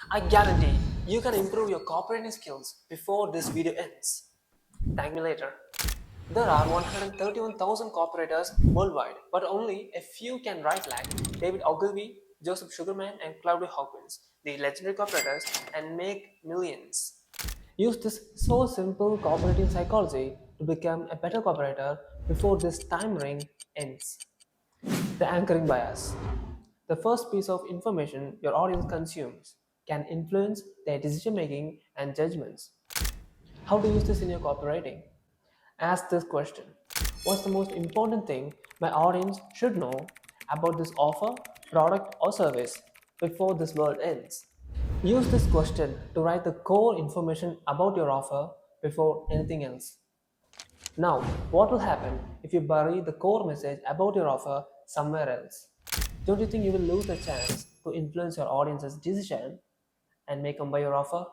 I guarantee you can improve your copywriting skills before this video ends. Thank me later. There are 131,000 cooperators worldwide, but only a few can write like David Ogilvy, Joseph Sugarman, and Claudia Hawkins, the legendary cooperators, and make millions. Use this so simple cooperative psychology to become a better cooperator before this time ring ends. The anchoring bias. The first piece of information your audience consumes can influence their decision making and judgments. How to use this in your copywriting? Ask this question: what's the most important thing my audience should know about this offer, product, or service before this world ends? Use this question to write the core information about your offer before anything else. Now, what will happen if you bury the core message about your offer somewhere else? Don't you think you will lose the chance to influence your audience's decision and make them buy your offer?